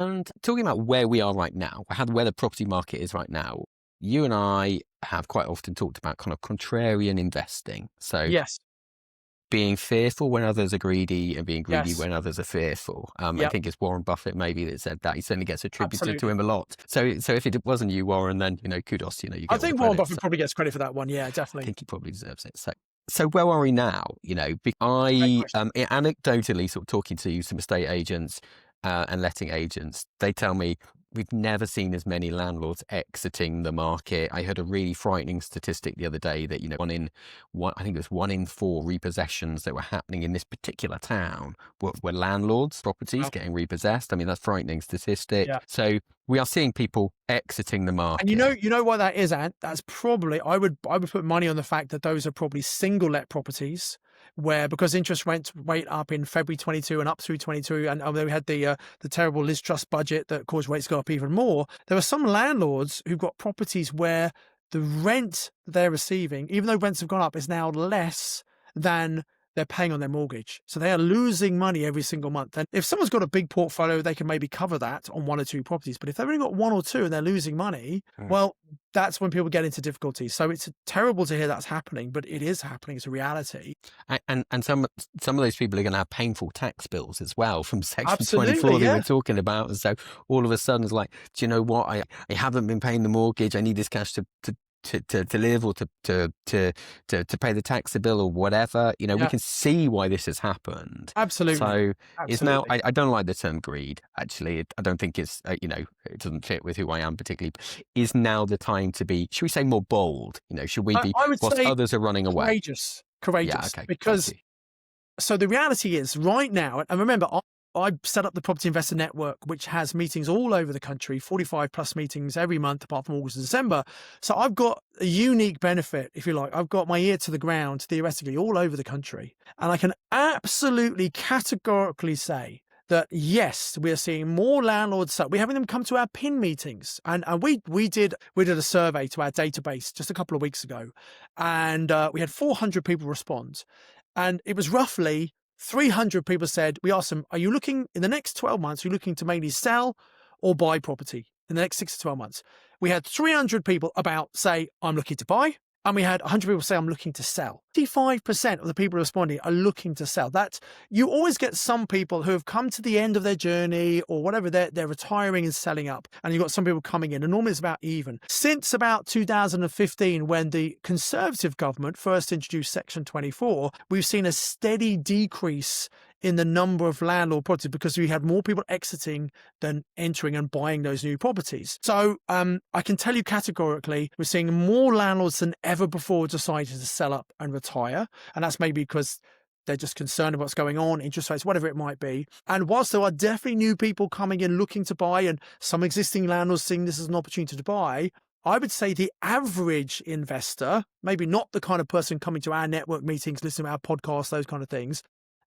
And talking about where we are right now, where the property market is right now, you and I have quite often talked about kind of contrarian investing. So Yes. being fearful when others are greedy and being greedy Yes. when others are fearful. I Yep. think it's Warren Buffett maybe that said that. He certainly gets attributed to Absolutely. him a lot. So if it wasn't you, Warren, then, kudos, you I get all the think Warren credit. Buffett probably gets credit for that one. Yeah, I definitely. think he probably deserves it. So where are we now? Great I question. anecdotally sort of talking to some estate agents and letting agents, they tell me we've never seen as many landlords exiting the market. I heard a really frightening statistic the other day that I think it was 1 in 4 repossessions that were happening in this particular town were landlords' properties Wow. getting repossessed. I mean, that's a frightening statistic. Yeah. So we are seeing people exiting the And market. you know why that is, Ant? That's probably I would put money on the fact that those are probably single let properties where because interest rates went up in February 22 and up through 22, and then we had the terrible Liz Truss budget that caused rates to go up even more. There are some landlords who've got properties where the rent they're receiving, even though rents have gone up, is now less than they're paying on their mortgage. So they are losing money every single month. And if someone's got a big portfolio, they can maybe cover that on 1 or 2 properties. But if they've only got 1 or 2 and they're losing money, well, that's when people get into difficulties. So it's terrible to hear that's happening, but it is happening. It's a reality. And some of those people are going to have painful tax bills as well from Section Absolutely. 24 that we're Yeah. talking about. And so all of a sudden it's like, do you know what? I haven't been paying the mortgage. I need this cash to live or to pay the tax bill or whatever. We Yeah. can see why this has happened. Absolutely. So it's now, Absolutely. I don't like the term greed, actually. I don't think it's, it doesn't fit with who I am particularly. Is now the time to be, should we say more bold? Should we be, I would whilst say others are running away? courageous. Yeah, Courageous. okay. Thank Because you. so the reality is right now, and remember, I set up the Property Investor Network, which has meetings all over the country, 45 plus meetings every month, apart from August and December. So I've got a unique benefit, if you like. I've got my ear to the ground, theoretically, all over the country. And I can absolutely categorically say that, yes, we are seeing more landlords. We're having them come to our PIN meetings. And we did a survey to our database just a couple of weeks ago. And we had 400 people respond. And it was roughly 300 people said, we asked them, are you looking in the next 12 months, are you looking to mainly sell or buy property in the next 6 to 12 months? We had 300 people about say, I'm looking to buy. And we had 100 people say, I'm looking to sell. 55% of the people responding are looking to sell. That you always get some people who have come to the end of their journey or whatever, they're retiring and selling up. And you've got some people coming in, and normally it's about even. Since about 2015, when the Conservative government first introduced Section 24, we've seen a steady decrease in the number of landlord properties because we had more people exiting than entering and buying those new properties. So I can tell you categorically, we're seeing more landlords than ever before decided to sell up and retire. And that's maybe because they're just concerned about what's going on, interest rates, whatever it might be. And whilst there are definitely new people coming in looking to buy and some existing landlords seeing this as an opportunity to buy, I would say the average investor, maybe not the kind of person coming to our network meetings, listening to our podcasts, those kind of things,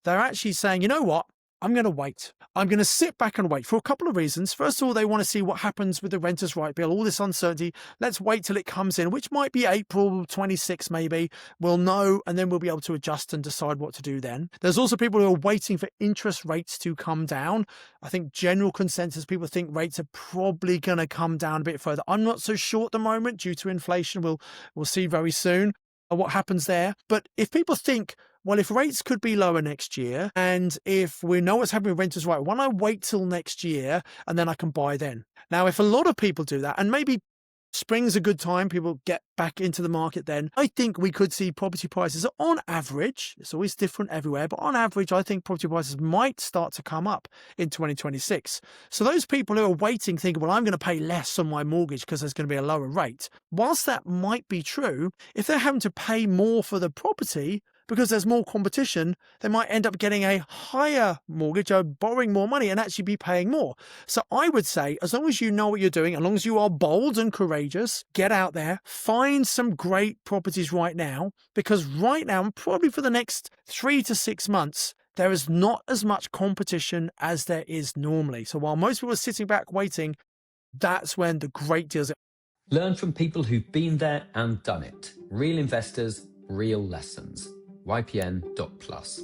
they're actually saying, you know what? I'm going to wait. I'm going to sit back and wait for a couple of reasons. First of all, they want to see what happens with the Renters' Right Bill, all this uncertainty. Let's wait till it comes in, which might be April 26 maybe. We'll know, and then we'll be able to adjust and decide what to do then. There's also people who are waiting for interest rates to come down. I think general consensus, people think rates are probably going to come down a bit further. I'm not so sure at the moment due to inflation. We'll see very soon what happens there. But if people think, well, if rates could be lower next year, and if we know what's happening with renters' right, why don't I wait till next year and then I can buy then? Now, if a lot of people do that, and maybe spring's a good time, people get back into the market then, I think we could see property prices on average, it's always different everywhere, but on average, I think property prices might start to come up in 2026. So those people who are waiting, thinking, well, I'm going to pay less on my mortgage because there's going to be a lower rate. Whilst that might be true, if they're having to pay more for the property, because there's more competition, they might end up getting a higher mortgage or borrowing more money and actually be paying more. So I would say, as long as you know what you're doing, as long as you are bold and courageous, get out there, find some great properties right now, because right now, and probably for the next 3 to 6 months, there is not as much competition as there is normally. So while most people are sitting back waiting, that's when the great deals are. Learn from people who've been there and done it. Real investors, real lessons. ypn.plus.